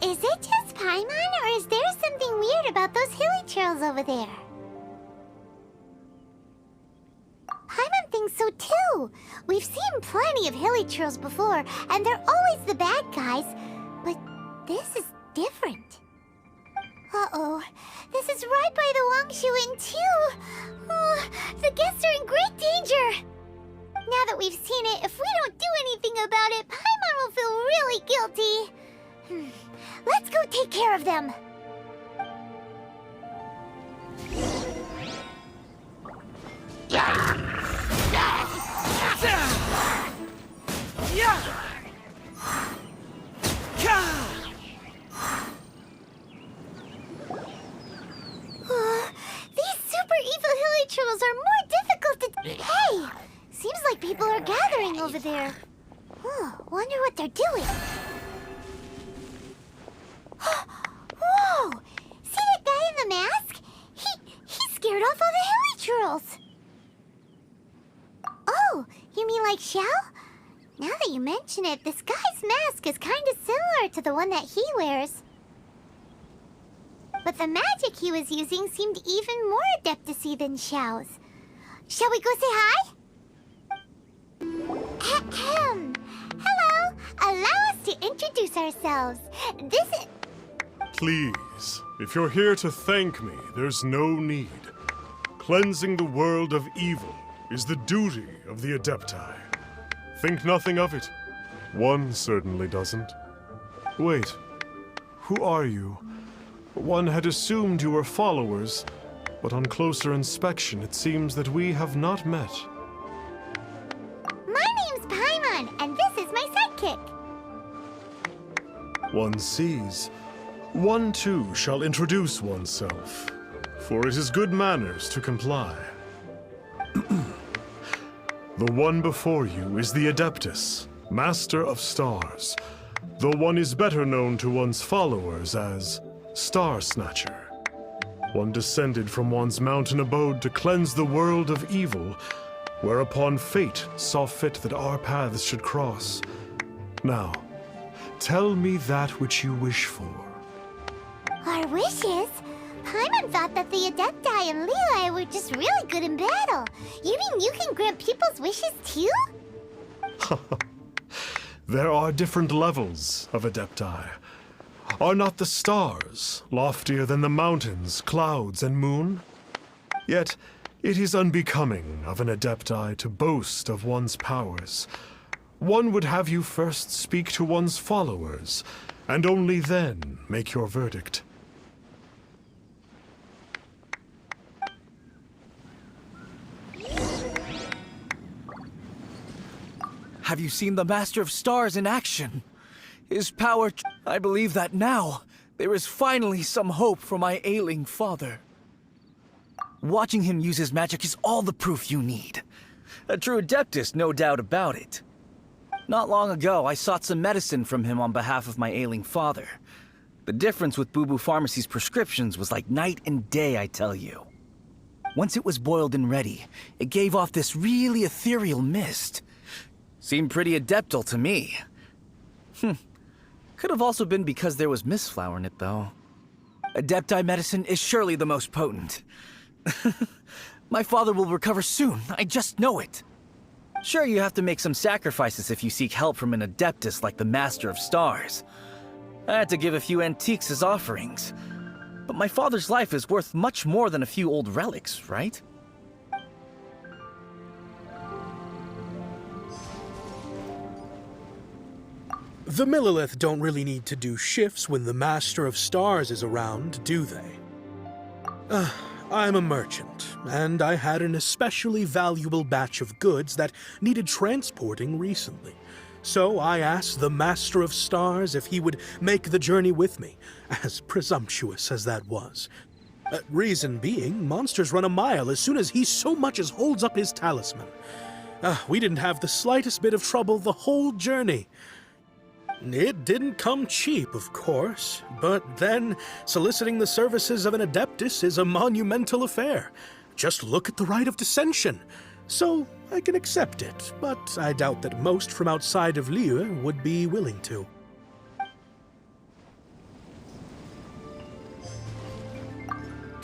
Is it just Paimon, or is there something weird about those hilly trails over there? Paimon thinks so too. We've seen plenty of hilly trails before, and they're always the bad guys. But this is different. Uh-oh. This is right by the Wangshu Inn too. Oh, the guests are in great danger. Now that we've seen it, if we don't do anything about it, Paimon will feel really guilty. Let's go take care of them. These super evil hilly trolls are more difficult to... Hey! Seems like people are gathering over there. Wonder what they're doing. Whoa! See that guy in the mask? He scared off all the hilly trolls. Oh, you mean like Xiao? Now that you mention it, this guy's mask is kind of similar to the one that he wears. But the magic he was using seemed even more adeptus-y than Xiao's. Shall we go say hi? Ahem. Hello! Allow us to introduce ourselves. This is... Please, if you're here to thank me, there's no need. Cleansing the world of evil is the duty of the Adepti. Think nothing of it. One certainly doesn't. Wait, who are you? One had assumed you were followers, but on closer inspection it seems that we have not met. My name's Paimon, and this is my sidekick. One sees. One too shall introduce oneself, for it is good manners to comply. The one before you is the Adeptus, Master of Stars, though one is better known to one's followers as Star Snatcher. One descended from one's mountain abode to cleanse the world of evil, whereupon fate saw fit that our paths should cross. Now, tell me that which you wish for. Our wishes? Paimon thought that the Adepti and Leela were just really good in battle. You mean you can grant people's wishes too? There are different levels of Adepti. Are not the stars loftier than the mountains, clouds, and moon? Yet, it is unbecoming of an Adepti to boast of one's powers. One would have you first speak to one's followers, and only then make your verdict. Have you seen the Master of Stars in action? His power... I believe that now, there is finally some hope for my ailing father. Watching him use his magic is all the proof you need. A true Adeptus, no doubt about it. Not long ago, I sought some medicine from him on behalf of my ailing father. The difference with Boo Boo Pharmacy's prescriptions was like night and day, I tell you. Once it was boiled and ready, it gave off this really ethereal mist. Seemed pretty adeptal to me. Could have also been because there was mistflower in it, though. Adepti medicine is surely the most potent. My father will recover soon, I just know it. Sure, you have to make some sacrifices if you seek help from an Adeptus like the Master of Stars. I had to give a few antiques as offerings. But my father's life is worth much more than a few old relics, right? The Millilith don't really need to do shifts when the Master of Stars is around, do they? I'm a merchant, and I had an especially valuable batch of goods that needed transporting recently. So I asked the Master of Stars if he would make the journey with me, as presumptuous as that was. Reason being, monsters run a mile as soon as he so much as holds up his talisman. We didn't have the slightest bit of trouble the whole journey. It didn't come cheap, of course, but then soliciting the services of an Adeptus is a monumental affair. Just look at the Rite of Dissension. So I can accept it, but I doubt that most from outside of Liyue would be willing to.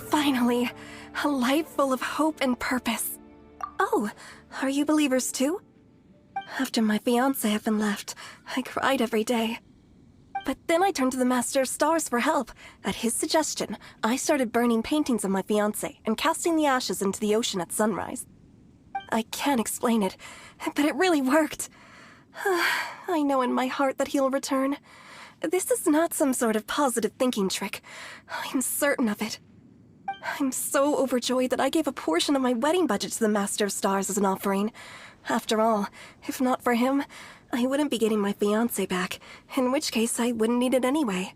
Finally, a life full of hope and purpose. Oh, are you believers too? After my fiancé had been left, I cried every day. But then I turned to the Master of Stars for help. At his suggestion, I started burning paintings of my fiancé and casting the ashes into the ocean at sunrise. I can't explain it, but it really worked. I know in my heart that he'll return. This is not some sort of positive thinking trick. I'm certain of it. I'm so overjoyed that I gave a portion of my wedding budget to the Master of Stars as an offering. After all, if not for him, I wouldn't be getting my fiancé back, in which case I wouldn't need it anyway.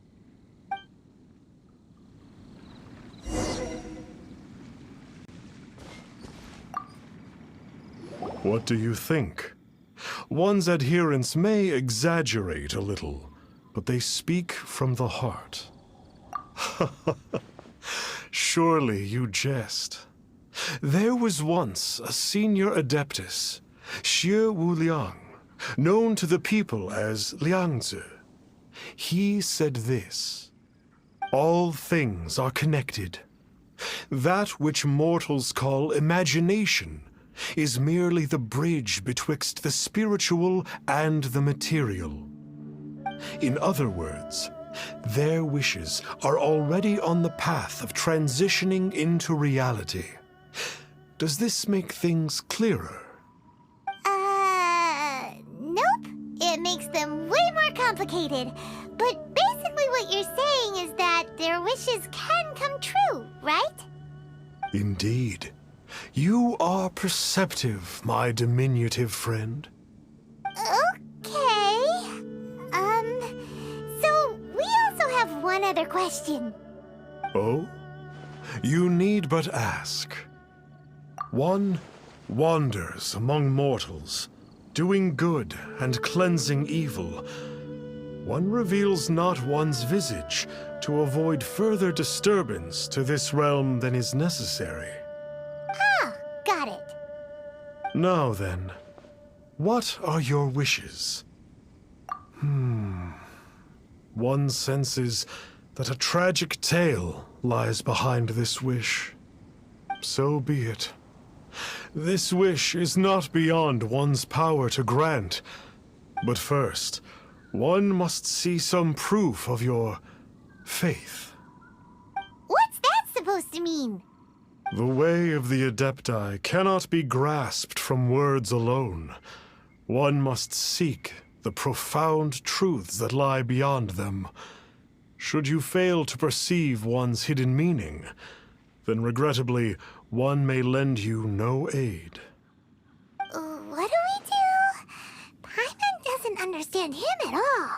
What do you think? One's adherents may exaggerate a little, but they speak from the heart. Surely you jest. There was once a senior adeptus, Xie Wuliang, known to the people as Liangzi. He said this: all things are connected. That which mortals call imagination is merely the bridge betwixt the spiritual and the material. In other words, their wishes are already on the path of transitioning into reality. Does this make things clearer? Nope. It makes them way more complicated. But basically what you're saying is that their wishes can come true, right? Indeed. You are perceptive, my diminutive friend. Okay. So we also have one other question. Oh? You need but ask. One wanders among mortals, doing good and cleansing evil. One reveals not one's visage to avoid further disturbance to this realm than is necessary. Ah, got it. Now then, what are your wishes? One senses that a tragic tale lies behind this wish. So be it. This wish is not beyond one's power to grant, but first, one must see some proof of your faith. What's that supposed to mean? The way of the Adepti cannot be grasped from words alone. One must seek the profound truths that lie beyond them. Should you fail to perceive one's hidden meaning, then regrettably, one may lend you no aid. What do we do? Paimon doesn't understand him at all.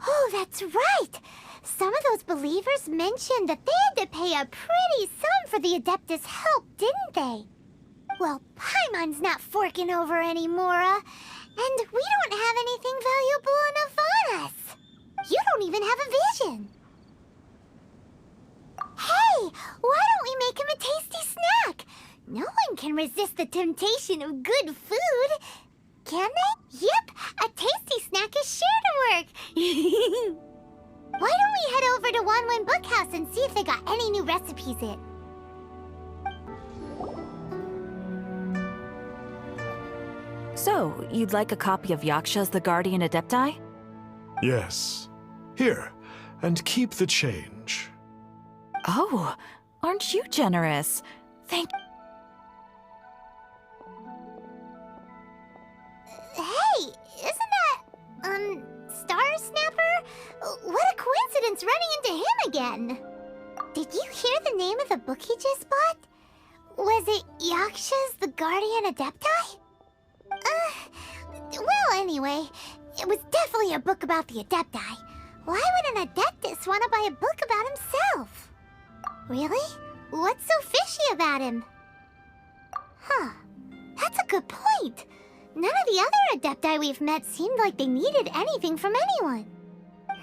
Oh, that's right! Some of those believers mentioned that they had to pay a pretty sum for the Adeptus' help, didn't they? Well, Paimon's not forking over anymore, and we don't have anything valuable enough on us. You don't even have a vision. Hey, why don't we make him a tasty snack? No one can resist the temptation of good food. Can they? Yep, a tasty snack is sure to work. Why don't we head over to Wanwen Bookhouse and see if they got any new recipes in? So, you'd like a copy of Yaksha's The Guardian Adepti? Yes. Here, and keep the change. Oh, aren't you generous? Thank... Hey, isn't that, Star Snapper? What a coincidence running into him again. Did you hear the name of the book he just bought? Was it Yaksha's The Guardian Adepti? Well, anyway, it was definitely a book about the Adepti. Why would an Adeptus want to buy a book about himself? Really? What's so fishy about him? Huh. That's a good point. None of the other Adepti we've met seemed like they needed anything from anyone.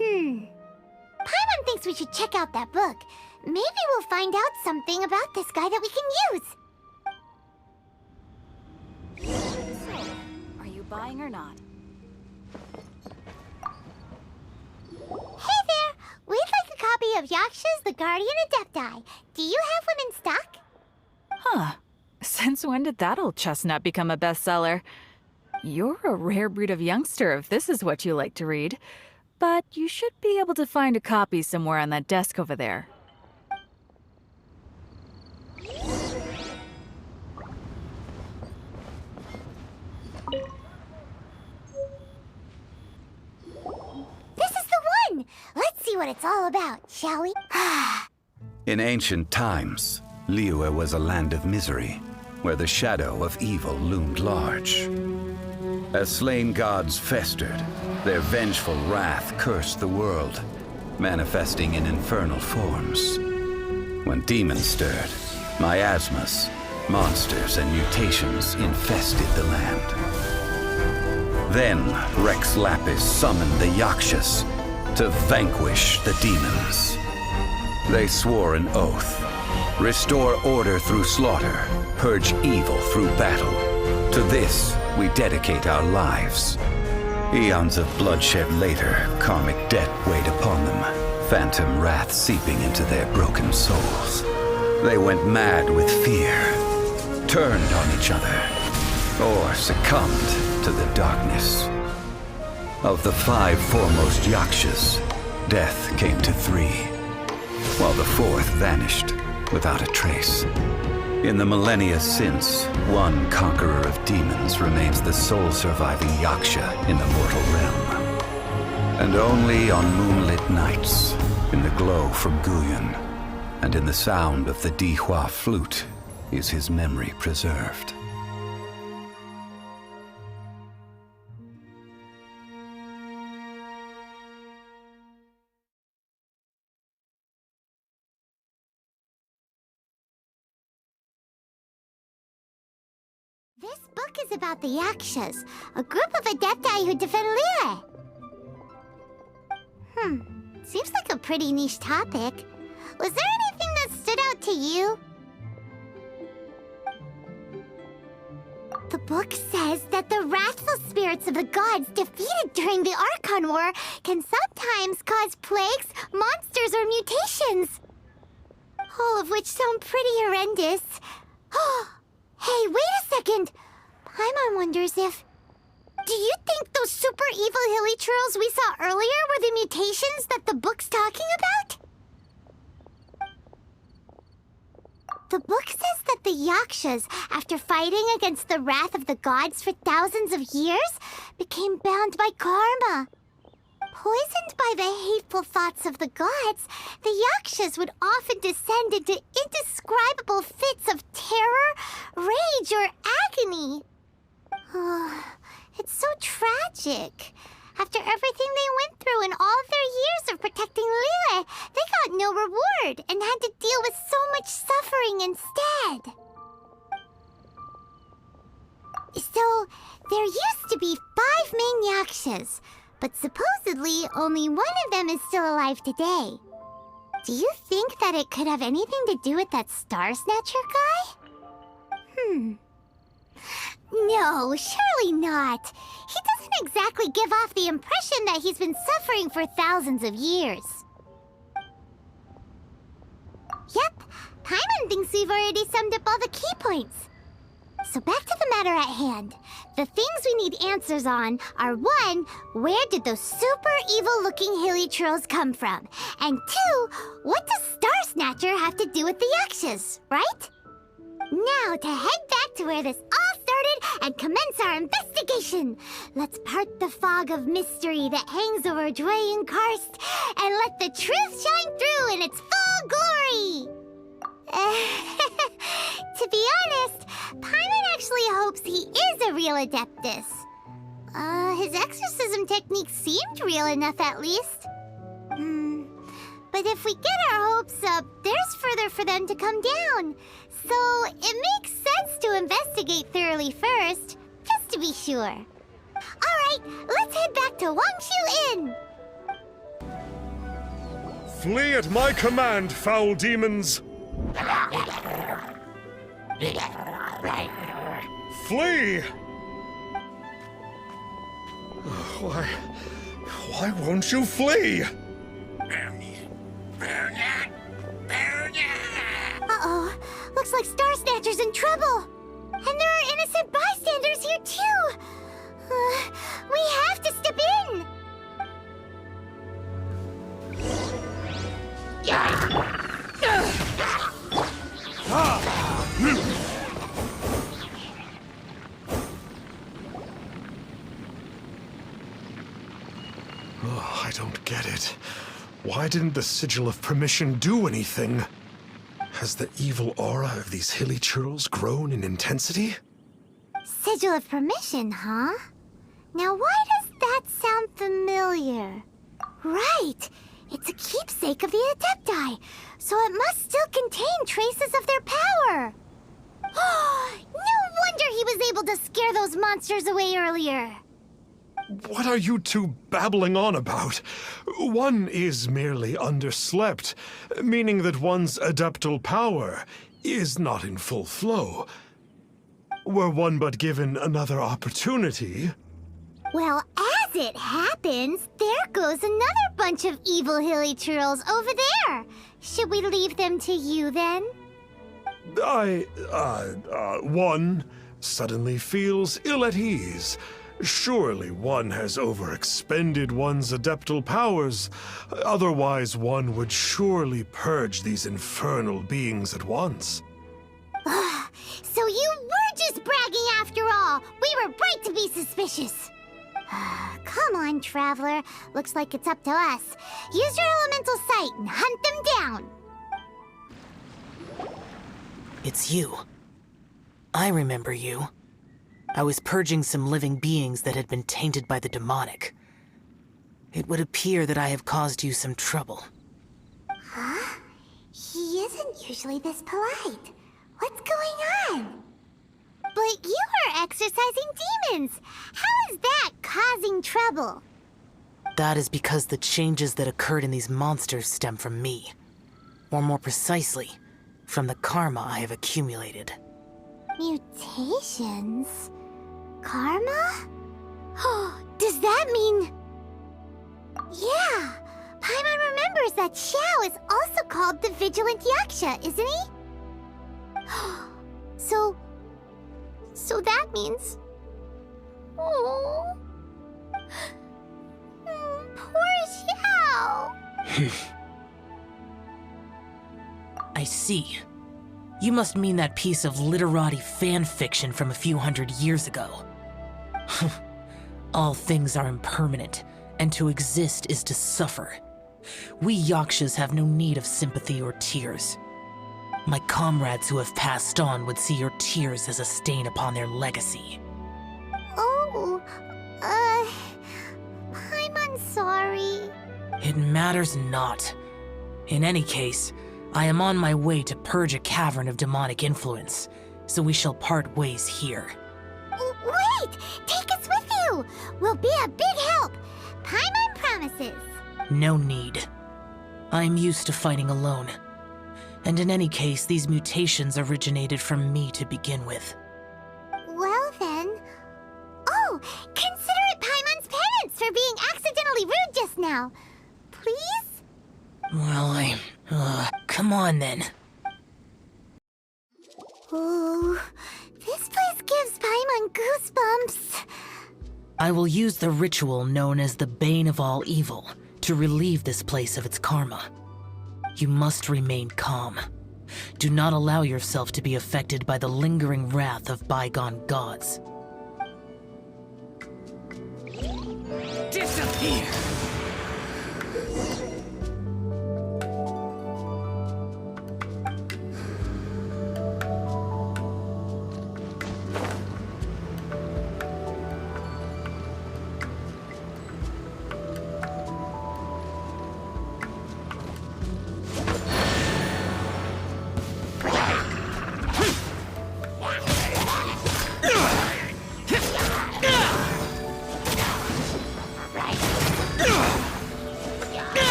Paimon thinks we should check out that book. Maybe we'll find out something about this guy that we can use. buying or not? Hey there! We'd like a copy of Yaksha's The Guardian Adepti. Do you have one in stock? Huh. Since when did that old chestnut become a bestseller? You're a rare breed of youngster if this is what you like to read. But you should be able to find a copy somewhere on that desk over there. This is the one! Let's see what it's all about, shall we? In ancient times, Liyue was a land of misery, where the shadow of evil loomed large. As slain gods festered, their vengeful wrath cursed the world, manifesting in infernal forms. When demons stirred, miasmas, monsters, and mutations infested the land. Then Rex Lapis summoned the Yakshas to vanquish the demons. They swore an oath: restore order through slaughter, purge evil through battle. To this, we dedicate our lives. Eons of bloodshed later, karmic debt weighed upon them, phantom wrath seeping into their broken souls. They went mad with fear, turned on each other, or succumbed to the darkness. Of the 5 foremost Yakshas, death came to 3, while the 4th vanished without a trace. In the millennia since, one conqueror of demons remains the sole surviving Yaksha in the mortal realm. And only on moonlit nights, in the glow from Guyon, and in the sound of the Dihua flute, is his memory preserved. This book is about the Yakshas, a group of Adepti who defend Liyue. Seems like a pretty niche topic. Was there anything that stood out to you? The book says that the wrathful spirits of the gods defeated during the Archon War can sometimes cause plagues, monsters, or mutations. All of which sound pretty horrendous. Hey, wait a second! Paimon wonders if... Do you think those super evil hilly churls we saw earlier were the mutations that the book's talking about? The book says that the Yakshas, after fighting against the wrath of the gods for thousands of years, became bound by karma. Poisoned by the hateful thoughts of the gods, the Yakshas would often descend into indescribable fits of terror, rage, or agony. It's so tragic. After everything they went through in all their years of protecting Liyue, they got no reward and had to deal with so much suffering instead. So, there used to be 5 main Yakshas, but supposedly only one of them is still alive today. Do you think that it could have anything to do with that Star Snatcher guy? No, surely not. He doesn't exactly give off the impression that he's been suffering for thousands of years. Yep, Paimon thinks we've already summed up all the key points. So back to the matter at hand. The things we need answers on are 1, where did those super evil-looking hilly churls come from? And 2, what does Star Snatcher have to do with the Yakshas, right? Now to head back to where this all started and commence our investigation. Let's part the fog of mystery that hangs over Dwayne Karst and let the truth shine through in its full glory. To be honest, Paimon actually hopes he is a real Adeptus. His exorcism technique seemed real enough at least. But if we get our hopes up, there's further for them to come down. So it makes sense to investigate thoroughly first, just to be sure. Alright, let's head back to Wangshu Inn! Flee at my command, foul demons! Flee! Why won't you flee? Uh-oh. Looks like Star Snatcher's in trouble. And there are innocent bystanders here, too. We have to step in. Oh, I don't get it. Why didn't the Sigil of Permission do anything? Has the evil aura of these hilly churls grown in intensity? Sigil of Permission, huh? Now why does that sound familiar? Right! It's a keepsake of the Adepti, so it must still contain traces of their power! No wonder he was able to scare those monsters away earlier! What are you two babbling on about? One is merely underslept, meaning that one's adeptal power is not in full flow. Were one but given another opportunity... Well, as it happens, there goes another bunch of evil hilly churls over there. Should we leave them to you, then? One suddenly feels ill at ease. Surely one has overexpended one's adeptal powers. Otherwise, one would surely purge these infernal beings at once. So you were just bragging after all. We were right to be suspicious. Come on, Traveler. Looks like it's up to us. Use your elemental sight and hunt them down. It's you. I remember you. I was purging some living beings that had been tainted by the demonic. It would appear that I have caused you some trouble. Huh? He isn't usually this polite. What's going on? But you are exorcising demons. How is that causing trouble? That is because the changes that occurred in these monsters stem from me. Or more precisely, from the karma I have accumulated. Mutations? Karma? Oh, does that mean... Yeah, Paimon remembers that Xiao is also called the Vigilant Yaksha, isn't he? So that means... Oh... Poor Xiao! I see. You must mean that piece of literati fan fiction from a few hundred years ago. All things are impermanent, and to exist is to suffer. We Yakshas have no need of sympathy or tears. My comrades who have passed on would see your tears as a stain upon their legacy. Oh, I'm sorry. It matters not. In any case, I am on my way to purge a cavern of demonic influence, so we shall part ways here. Wait! Take us with you! We'll be a big help! Paimon promises! No need. I am used to fighting alone. And in any case, these mutations originated from me to begin with. Well then... Oh! Consider it Paimon's penance for being accidentally rude just now! Please? Well, come on then. Ooh, this place gives Paimon goosebumps. I will use the ritual known as the Bane of All Evil to relieve this place of its karma. You must remain calm. Do not allow yourself to be affected by the lingering wrath of bygone gods. Disappear!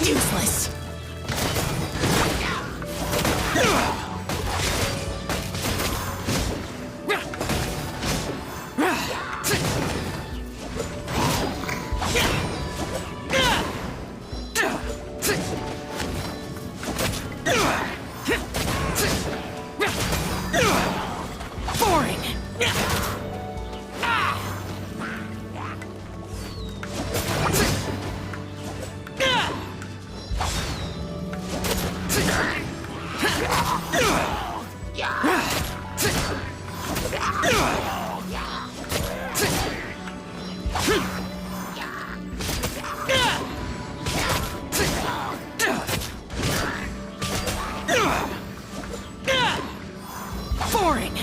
Useless! Boring! Boring!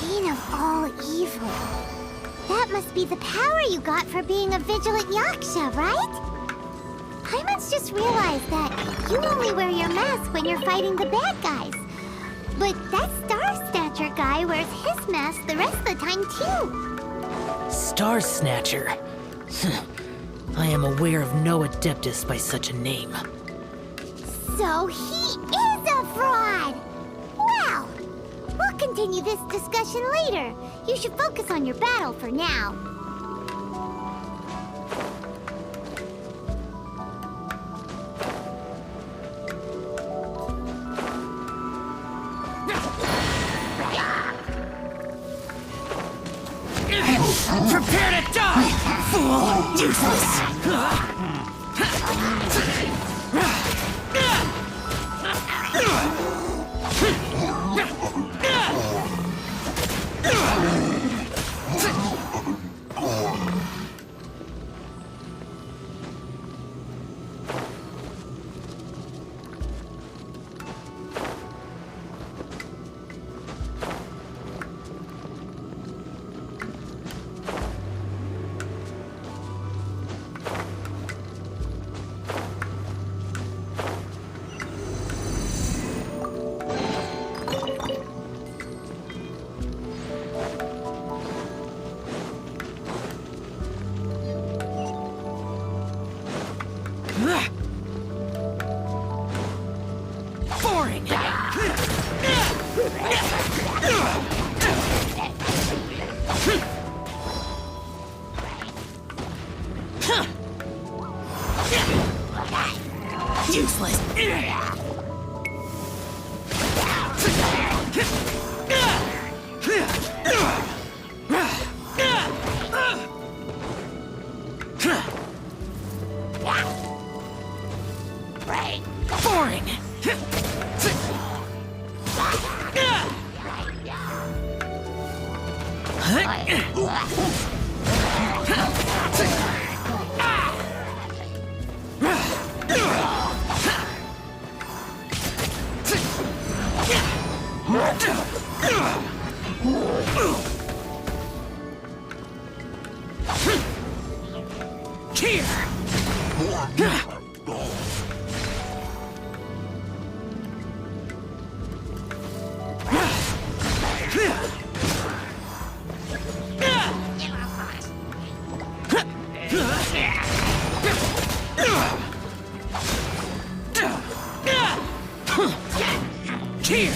Bane of all evil. That must be the power you got for being a vigilant Yaksha, right? Paimon's just realized that you only wear your mask when you're fighting the bad guys. But that Star Snatcher guy wears his mask the rest of the time, too. Star Snatcher. I am aware of no Adeptus by such a name. So he is a fraud! Well, we'll continue this discussion later. You should focus on your battle for now. Prepare to die, fool! Useless! Boring! Useless! Boring! Here!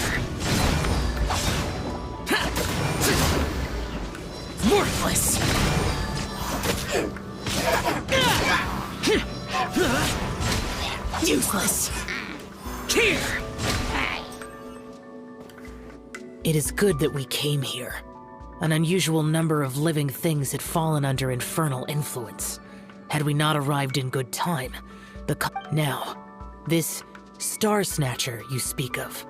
Worthless! Useless! Here! It is good that we came here. An unusual number of living things had fallen under infernal influence. Had we not arrived in good time, now, this Star Snatcher you speak of.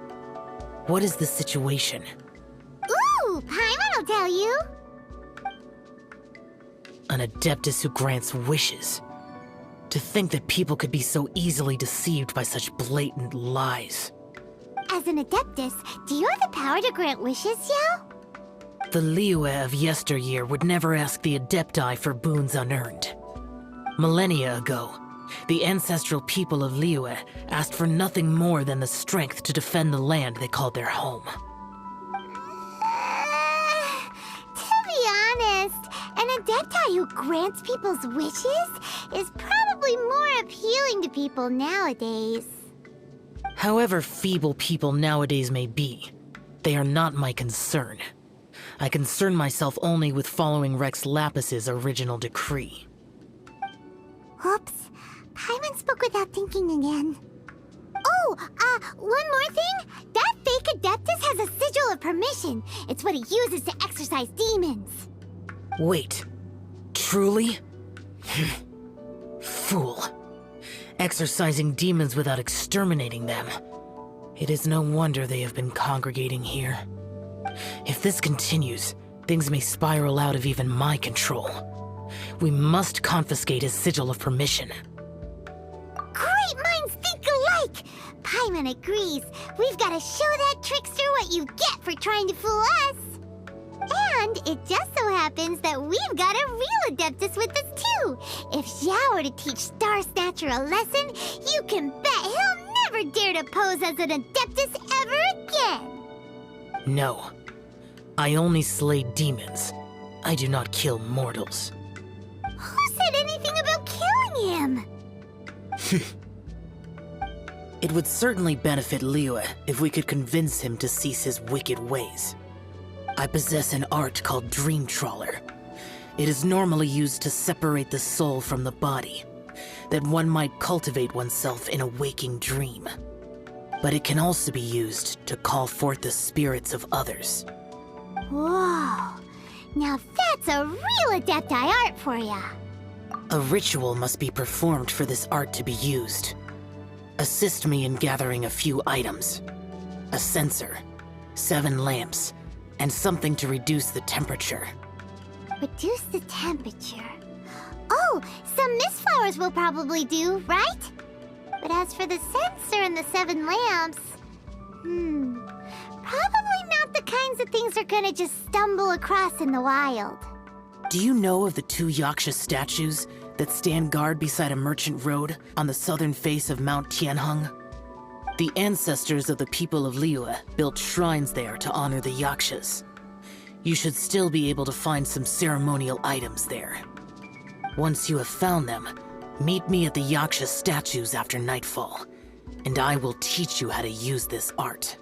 What is the situation? Ooh, Paimon will tell you. An Adeptus who grants wishes. To think that people could be so easily deceived by such blatant lies. As an Adeptus, do you have the power to grant wishes, Xiao? The Liyue of yesteryear would never ask the Adepti for boons unearned. Millennia ago, the ancestral people of Liyue asked for nothing more than the strength to defend the land they called their home. To be honest, an Adepti who grants people's wishes is probably probably more appealing to people nowadays. However feeble people nowadays may be, they are not my concern. I concern myself only with following Rex Lapis's original decree. Oops. Paimon spoke without thinking again. Oh, one more thing? That fake Adeptus has a sigil of permission. It's what he uses to exorcise demons. Wait, truly? Fool. Exorcising demons without exterminating them. It is no wonder they have been congregating here. If this continues, things may spiral out of even my control. We must confiscate his sigil of permission. Great minds think alike! Paimon agrees. We've got to show that trickster what you get for trying to fool us. And it just so happens that we've got a real Adeptus with us too. If Xiao were to teach Star Snatcher a lesson, you can bet he'll never dare to pose as an Adeptus ever again. No. I only slay demons. I do not kill mortals. Who said anything about killing him? It would certainly benefit Liyue if we could convince him to cease his wicked ways. I possess an art called Dream Trawler. It is normally used to separate the soul from the body, that one might cultivate oneself in a waking dream. But it can also be used to call forth the spirits of others. Whoa. Now that's a real Adepti art for ya. A ritual must be performed for this art to be used. Assist me in gathering a few items. A censer, 7 lamps, and something to reduce the temperature. Reduce the temperature. Oh, some mist flowers will probably do, right? But as for the censer and the 7 lamps... probably not the kinds of things they're gonna just stumble across in the wild. Do you know of the 2 Yaksha statues that stand guard beside a merchant road on the southern face of Mount Tianheng? The ancestors of the people of Liyue built shrines there to honor the Yakshas. You should still be able to find some ceremonial items there. Once you have found them, meet me at the Yaksha statues after nightfall, and I will teach you how to use this art.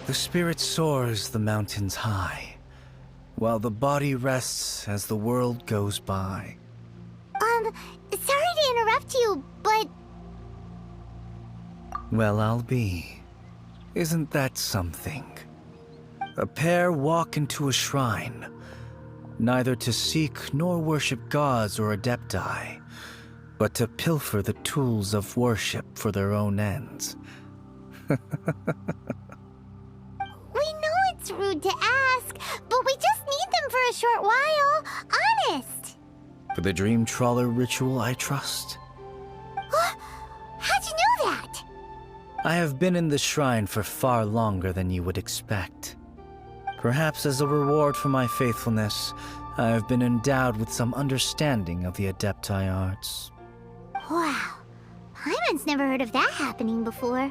The spirit soars the mountains high, while the body rests as the world goes by. Sorry to interrupt you, but... Well, I'll be. Isn't that something? A pair walk into a shrine, neither to seek nor worship gods or adepti, but to pilfer the tools of worship for their own ends. We know it's rude to ask, but we just need them for a short while. Honest. For the Dream Trawler ritual, I trust. How'd you know that? I have been in the shrine for far longer than you would expect. Perhaps as a reward for my faithfulness, I have been endowed with some understanding of the Adepti arts. Wow. Paimon's never heard of that happening before.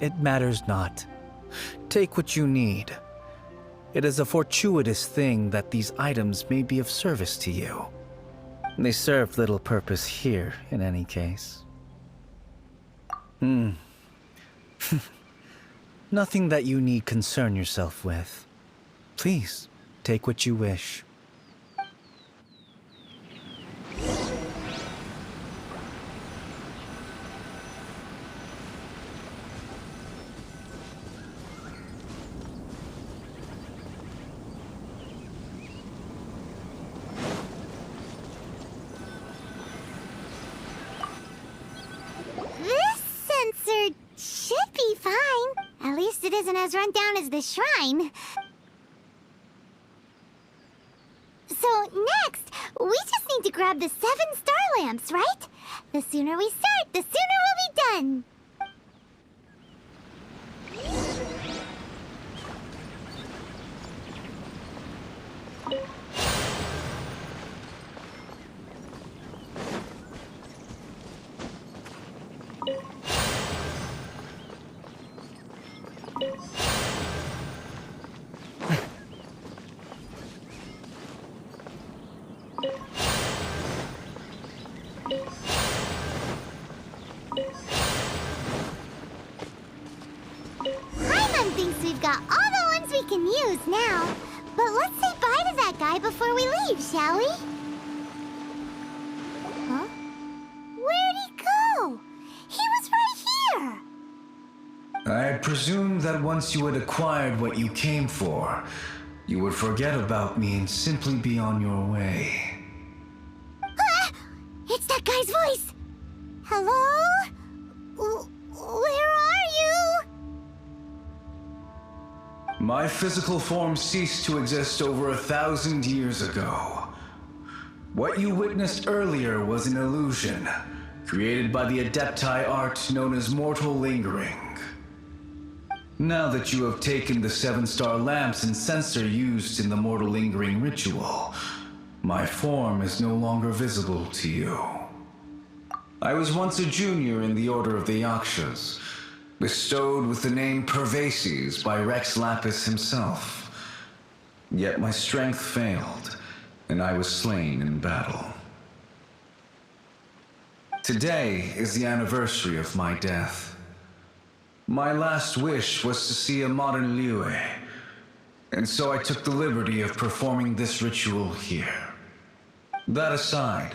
It matters not. Take what you need. It is a fortuitous thing that these items may be of service to you. They serve little purpose here, in any case. Nothing that you need concern yourself with. Please, take what you wish. Should be fine. At least it isn't as run down as the shrine. So next, we just need to grab the 7 star lamps, right? The sooner we start, the sooner we'll be done. use now. But let's say bye to that guy before we leave, shall we? Huh? Where'd he go? He was right here! I presumed that once you had acquired what you came for, you would forget about me and simply be on your way. Ah! It's that guy's voice! Hello? Where are you? My physical form ceased to exist over 1,000 years ago. What you witnessed earlier was an illusion, created by the Adepti art known as mortal lingering. Now that you have taken the 7-star lamps and censer used in the mortal lingering ritual, my form is no longer visible to you. I was once a junior in the Order of the Yakshas, bestowed with the name Pervases by Rex Lapis himself. Yet my strength failed, and I was slain in battle. Today is the anniversary of my death. My last wish was to see a modern Liyue, and so I took the liberty of performing this ritual here. That aside,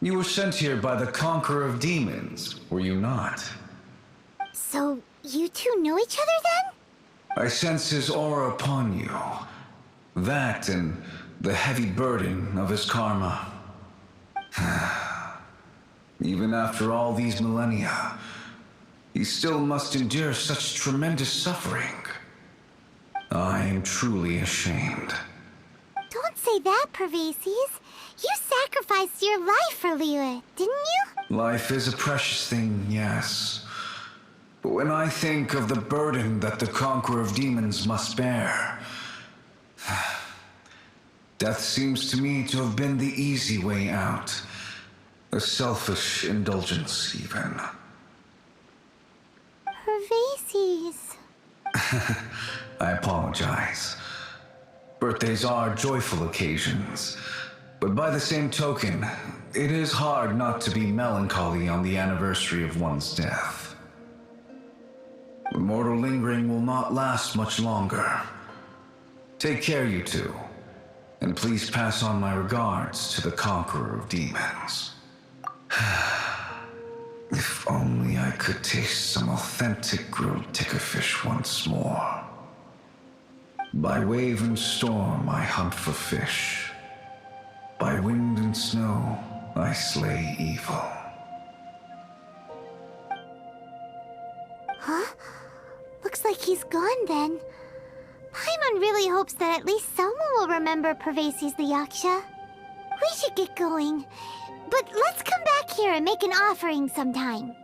you were sent here by the Conqueror of Demons, were you not? So, you two know each other then? I sense his aura upon you. That and the heavy burden of his karma. Even after all these millennia, he still must endure such tremendous suffering. I am truly ashamed. Don't say that, Pervases. You sacrificed your life for Liyue, didn't you? Life is a precious thing, yes. But when I think of the burden that the Conqueror of Demons must bear, death seems to me to have been the easy way out. A selfish indulgence, even. Pervases. I apologize. Birthdays are joyful occasions, but by the same token, it is hard not to be melancholy on the anniversary of one's death. The mortal lingering will not last much longer. Take care, you two, and please pass on my regards to the Conqueror of Demons. If only I could taste some authentic grilled tickerfish once more. By wave and storm I hunt for fish. By wind and snow I slay evil. Huh? Looks like he's gone then. Paimon really hopes that at least someone will remember Pervases the Yaksha. We should get going. But let's come back here and make an offering sometime.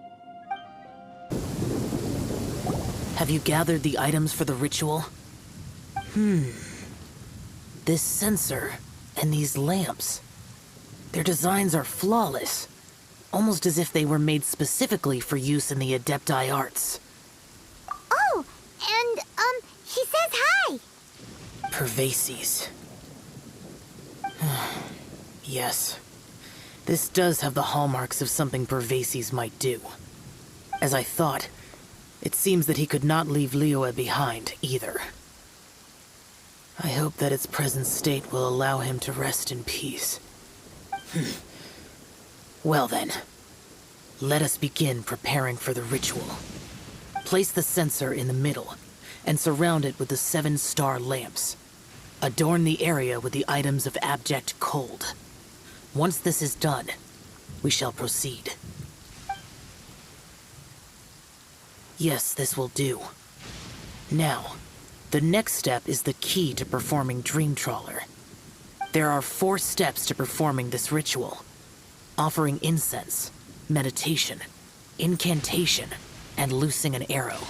Have you gathered the items for the ritual? This censer and these lamps. Their designs are flawless. Almost as if they were made specifically for use in the Adepti arts. Oh, and, he says hi! Pervases. Yes. This does have the hallmarks of something Pervases might do. As I thought, it seems that he could not leave Liyue behind, either. I hope that its present state will allow him to rest in peace. Well then, let us begin preparing for the ritual. Place the censer in the middle, and surround it with the 7-star lamps. Adorn the area with the items of abject cold. Once this is done, we shall proceed. Yes, this will do. Now, the next step is the key to performing Dream Trawler. There are 4 steps to performing this ritual. Offering incense, meditation, incantation, and loosing an arrow.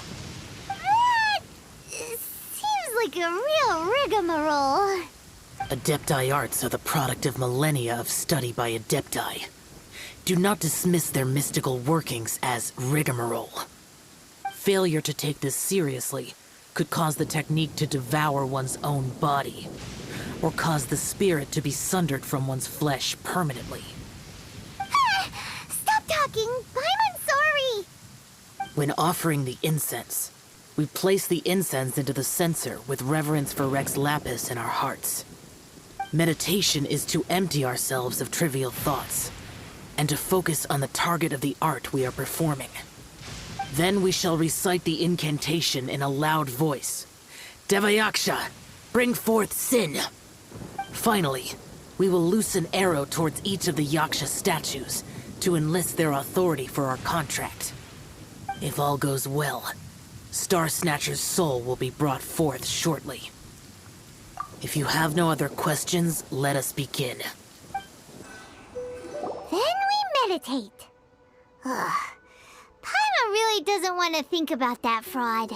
That seems like a real rigmarole. Adepti arts are the product of millennia of study by Adepti. Do not dismiss their mystical workings as rigmarole. Failure to take this seriously could cause the technique to devour one's own body, or cause the spirit to be sundered from one's flesh permanently. Stop talking! I'm sorry! When offering the incense, We place the incense into the censer with reverence for Rex Lapis in our hearts. Meditation is to empty ourselves of trivial thoughts, and to focus on the target of the art we are performing. Then we shall recite the incantation in a loud voice. Devayaksha, bring forth sin! Finally, we will loose an arrow towards each of the Yaksha statues to enlist their authority for our contract. If all goes well, Star Snatcher's soul will be brought forth shortly. If you have no other questions, let us begin. Then we meditate. Ugh. Paimon really doesn't want to think about that fraud.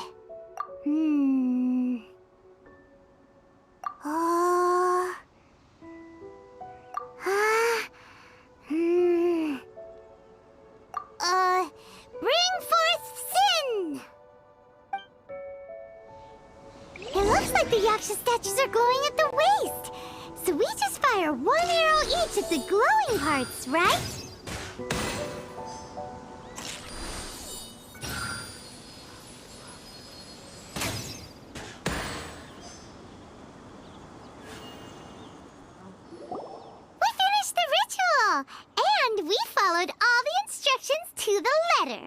Bring forth sin! It looks like the Yaksha statues are glowing at the waist. So we just fire one arrow each at the glowing parts, right? We finished the ritual! And we followed all the instructions to the letter.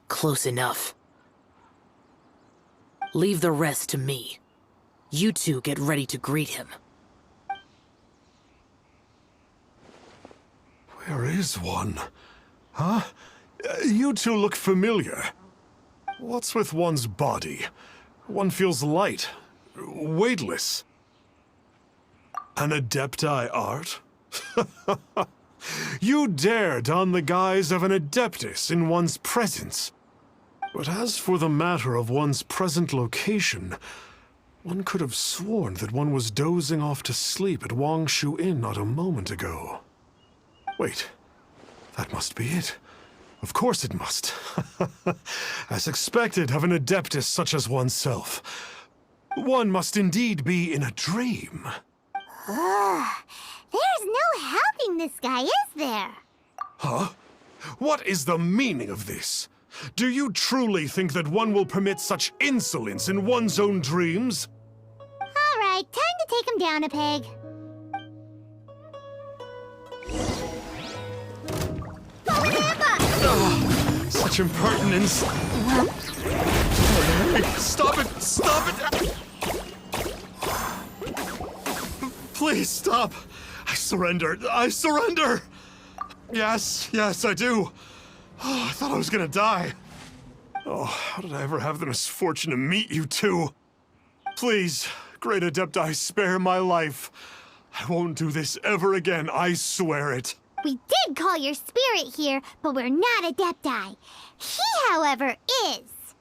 Close enough. Leave the rest to me. You two get ready to greet him. Where is one? Huh? You two look familiar. What's with one's body? One feels light, weightless. An Adepti art? You dare don the guise of an Adeptus in one's presence. But as for the matter of one's present location, one could have sworn that one was dozing off to sleep at Wangshu Inn not a moment ago. Wait, that must be it. Of course it must. As expected of an Adeptus such as oneself. One must indeed be in a dream. There's no helping this guy, is there? Huh? What is the meaning of this? Do you truly think that one will permit such insolence in one's own dreams? All right, time to take him down a peg. Such impertinence. Hey, stop it! Stop it! Please stop! I surrender! I surrender! Yes, I do. Oh, I thought I was gonna die. Oh, how did I ever have the misfortune to meet you two? Please, Great Adepti, spare my life. I won't do this ever again, I swear it. We did call your spirit here, but we're not Adepti. He, however, is.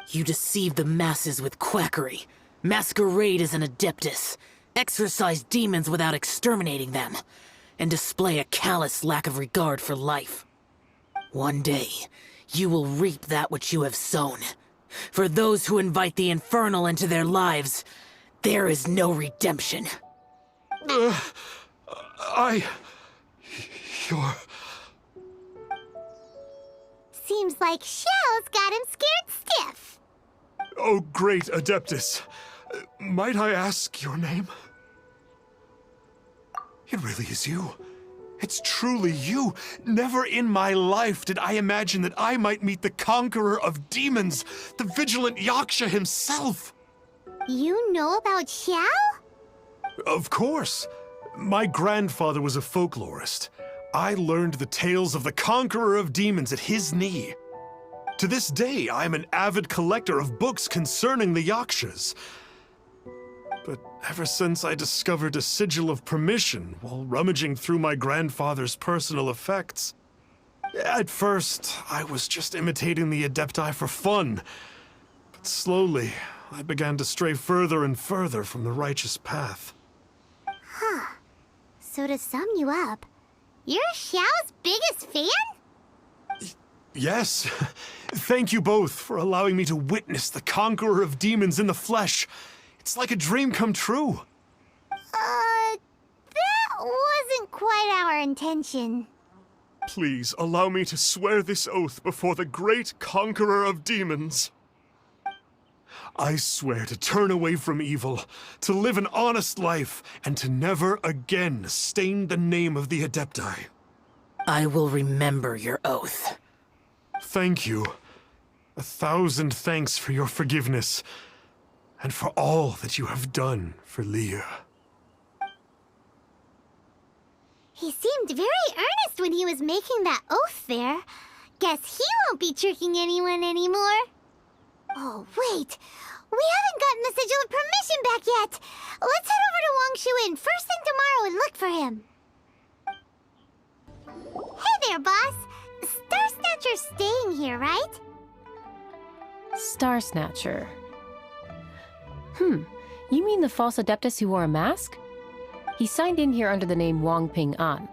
You deceive the masses with quackery, masquerade as an Adeptus, exorcise demons without exterminating them, and display a callous lack of regard for life. One day, you will reap that which you have sown. For those who invite the infernal into their lives, there is no redemption. You're... Seems like Xiao's got him scared stiff. Oh, great Adeptus. Might I ask your name? It really is you. It's truly you. Never in my life did I imagine that I might meet the conqueror of demons, the vigilant Yaksha himself. You know about Xiao? Of course. My grandfather was a folklorist. I learned the tales of the conqueror of demons at his knee. To this day, I am an avid collector of books concerning the Yakshas. But ever since I discovered a sigil of permission while rummaging through my grandfather's personal effects, at first, I was just imitating the Adepti for fun. But slowly, I began to stray further and further from the righteous path. So to sum you up, you're Xiao's biggest fan? Yes. Thank you both for allowing me to witness the conqueror of demons in the flesh. It's like a dream come true. That wasn't quite our intention. Please allow me to swear this oath before the great conqueror of demons. I swear to turn away from evil, to live an honest life, and to never again stain the name of the Adepti. I will remember your oath. Thank you. 1,000 thanks for your forgiveness, and for all that you have done for Leah. He seemed very earnest when he was making that oath there. Guess he won't be tricking anyone anymore. Oh, wait. We haven't gotten the Sigil of Permission back yet. Let's head over to Wangshu Inn first thing tomorrow and look for him. Hey there, boss. Star Snatcher's staying here, right? Star Snatcher. You mean the false Adeptus who wore a mask? He signed in here under the name Wang Ping An.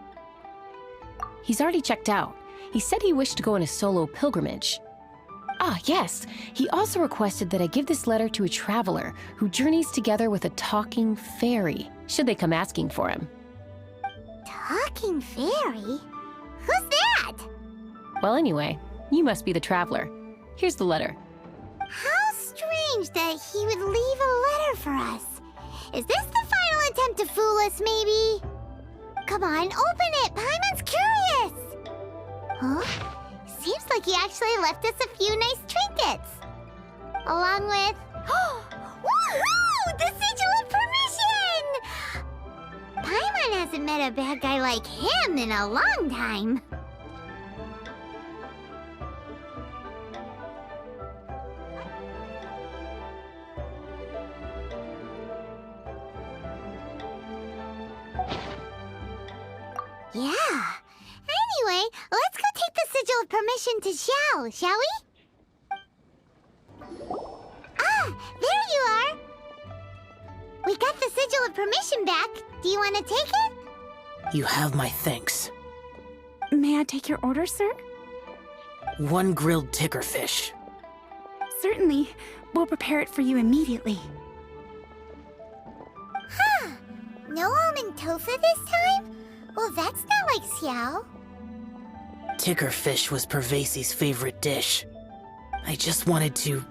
He's already checked out. He said he wished to go on a solo pilgrimage. Ah, yes. He also requested that I give this letter to a traveler who journeys together with a talking fairy, should they come asking for him. Talking fairy? Who's that? Well, anyway, you must be the traveler. Here's the letter. How strange that he would leave a letter for us. Is this the final attempt to fool us, maybe? Come on, open it! Paimon's curious! Huh? Seems like he actually left us a few nice trinkets. Along with... Woohoo! The Sigil of Permission! Paimon hasn't met a bad guy like him in a long time. Yeah. Anyway, let's go take the Sigil of Permission to Xiao, shall we? Ah, there you are! We got the Sigil of Permission back. Do you want to take it? You have my thanks. May I take your order, sir? 1 grilled ticker fish. Certainly. We'll prepare it for you immediately. Huh. No almond tofu this time? Well, that's not like Xiao. Ticker fish was Pervasi's favorite dish. I just wanted to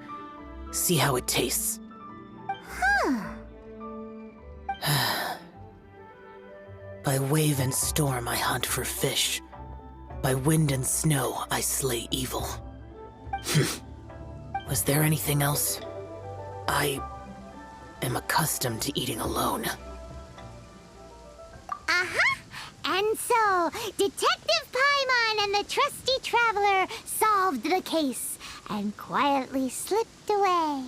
see how it tastes. Huh. By wave and storm I hunt for fish. By wind and snow I slay evil. Was there anything else? I am accustomed to eating alone. Uh-huh. And so, Detective Paimon and the trusty traveler solved the case and quietly slipped away.